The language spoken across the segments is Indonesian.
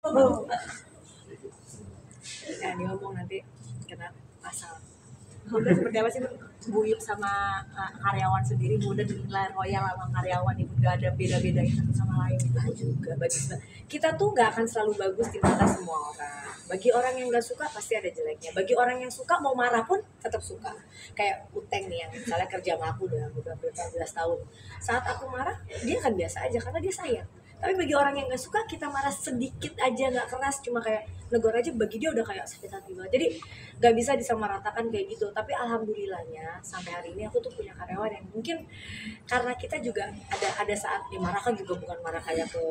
Nah, dia ngomong nanti kena pasal. Bunda seperti apa sih Bu Yub sama karyawan sendiri? Bunda dinilai royal sama karyawan, ibu gak ada beda-bedanya satu sama lain. Nah juga bagus. Kita tuh gak akan selalu bagus di mata semua orang. Bagi orang yang gak suka pasti ada jeleknya. Bagi orang yang suka mau marah pun tetap suka. Kayak Uteng nih yang misalnya kerja sama aku udah beberapa tahun. Saat aku marah dia kan biasa aja karena dia sayang. Tapi bagi orang yang gak suka, kita marah sedikit aja, gak keras, cuma kayak negor aja, bagi dia udah kayak sakit hati banget. Jadi gak bisa disamaratakan kayak gitu. Tapi alhamdulillahnya sampai hari ini aku tuh punya karyawan yang mungkin karena kita juga ada saat marah kan juga bukan marah kayak ke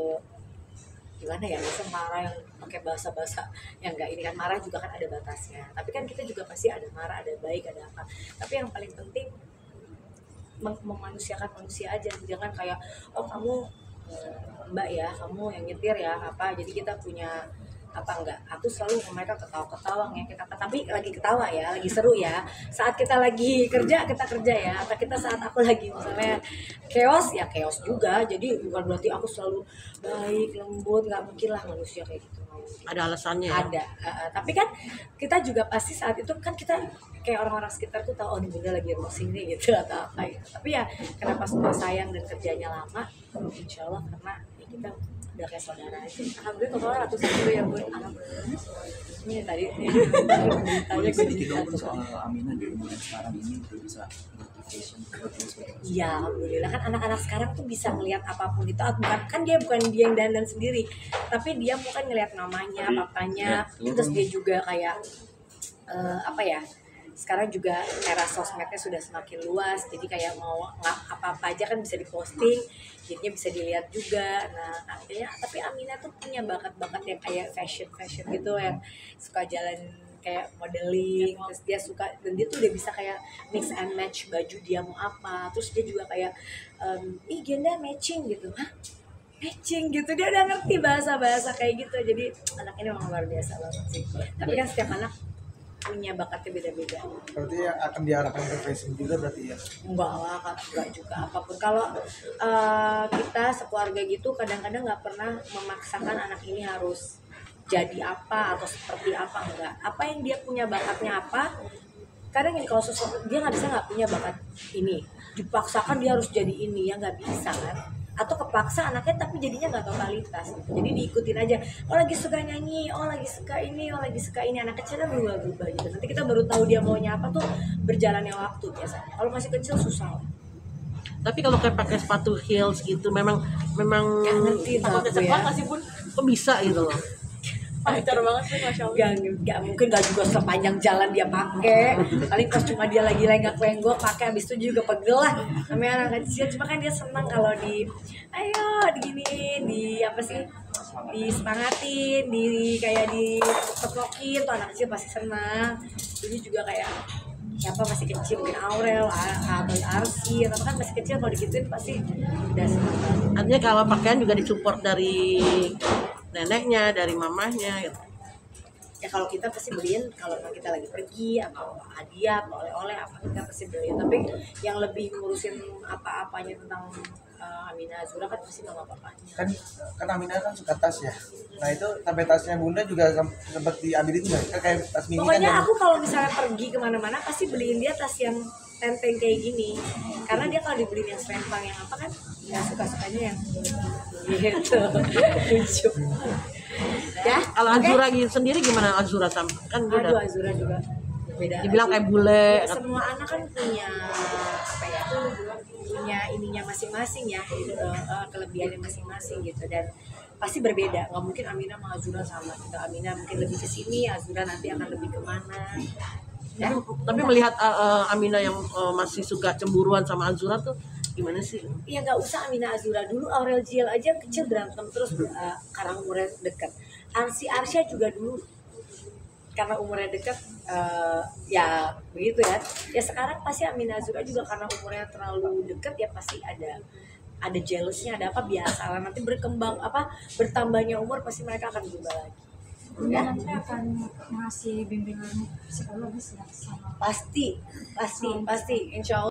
gimana ya, biasa marah yang pakai bahasa-bahasa yang gak ini kan, marah juga kan ada batasnya. Tapi kan kita juga pasti ada marah, ada baik, ada apa. Tapi yang paling penting memanusiakan manusia aja, jangan kayak oh kamu Mbak ya, kamu yang nyetir ya apa, jadi kita punya apa enggak, aku selalu ke mereka ketawa-ketawa ya kita, tapi lagi ketawa ya, lagi seru ya. Saat kita lagi kerja kita kerja ya, atau kita saat aku lagi misalnya chaos ya chaos juga. Jadi bukan berarti aku selalu baik lembut, nggak mungkin lah manusia kayak gitu. Ada alasannya ya? Ada, tapi kan kita juga pasti saat itu kan kita kayak orang-orang sekitar tuh tahu oh ini Bunda lagi emosi nih gitu atau apa gitu. Tapi ya kenapa semua sayang dan kerjanya lama, insya Allah karena ya kita udah kayak saudara aja. Alhamdulillah total ratusan kilo ya Bun. Alhamdulillah. Ini tadi boleh sedikit dong soal Aminah di umur sekarang ini bisa notification. Iya, alhamdulillah kan anak-anak sekarang tuh bisa ngelihat apapun itu. Bukan kan dia yang dandan sendiri, tapi dia bukan ngelihat mamanya, papanya, terus dia juga kayak apa ya? Sekarang juga era sosmednya sudah semakin luas, jadi kayak mau apa-apa aja kan bisa diposting, jadinya bisa dilihat juga. Nah artinya, tapi Aminah tuh punya bakat-bakat yang kayak fashion gitu, yang suka jalan kayak modeling, terus dia suka, dan dia tuh udah bisa kayak mix and match baju dia mau apa, terus dia juga kayak ih Genda matching gitu, hah matching gitu, dia udah ngerti bahasa kayak gitu. Jadi anak ini memang luar biasa banget sih. Tapi kan setiap anak punya bakatnya beda-beda. Berarti yang akan diarahkan ke fashion juga berarti ya? Enggak lah, enggak juga apapun. Kalau kita sekeluarga gitu kadang-kadang nggak pernah memaksakan anak ini harus jadi apa atau seperti apa, enggak. Apa yang dia punya bakatnya apa. Kadang ini kalau sesuatu dia nggak punya bakat ini, dipaksakan dia harus jadi ini, ya nggak bisa kan. Atau kepaksa anaknya tapi jadinya nggak totalitas gitu. Jadi diikutin aja, oh lagi suka nyanyi, oh lagi suka ini, oh lagi suka ini. Anak kecil kan berubah-ubah gitu, nanti kita baru tahu dia maunya apa tuh berjalannya waktu biasanya. Kalau masih kecil susah. Tapi kalau kayak pakai sepatu heels gitu memang Gak ngerti takut aku ya. kasih pun kok bisa gitu loh. Pacar banget sih Masya Allah. Gak mungkin, gak juga sepanjang jalan dia pakai. Paling pas cuma dia lagi lenggak-lenggok pakai, habis itu juga pegel lah. Namanya anak kecil, cuma kan dia senang kalau ayo diginiin, di apa sih, disemangatin, kayak ditepokin tuh anak kecil pasti senang. Dulu juga kayak siapa masih kecil, mungkin Aurel atau Arsi atau kan masih kecil, kalau digituin pasti udah senang. Artinya kalau pakaian juga disupport dari neneknya, dari mamahnya gitu. Ya kalau kita pasti beliin kalau kita lagi pergi atau hadiah atau oleh-oleh apa kita pasti beliin. Tapi yang lebih ngurusin apa-apanya tentang Aminah Azura kan pasti mama papanya. Kan Aminah kan suka tas ya. Nah itu sampai tasnya Bunda juga sempat diambil itu nggak? Kayak tas mini. Pokoknya kan aku kalau misalnya pergi kemana-mana pasti beliin dia tas yang tenteng kayak gini. Karena dia kalau dibeliin yang selempang yang apa kan ya suka-sukanya yang gitu. Lucu. Ya, Kalau Azura sendiri gimana Azura kan dia Aduh, Azura juga beda. dibilang kayak bule. Ya, semua anak kan punya apa ya? Punya ininya masing-masing ya, gitu, kelebihannya masing-masing gitu, dan pasti berbeda. Nggak mungkin Aminah sama Azura sama gitu. Aminah mungkin lebih ke sini, Azura nanti akan lebih kemana. Ya? Tapi melihat Aminah yang masih suka cemburuan sama Azura tuh gimana sih? Ya nggak usah Aminah Azura dulu, Aurel Jiel aja kecil berantem terus karena umurnya dekat. Arsya juga dulu karena umurnya dekat ya begitu ya. Ya sekarang pasti Aminah Azura juga karena umurnya terlalu dekat ya pasti ada jealousnya, ada apa, biasa lah. Nanti bertambahnya umur pasti mereka akan berubah lagi. Ya, nanti akan ngasih bimbingan psikologis ya sama Pasti insya Allah.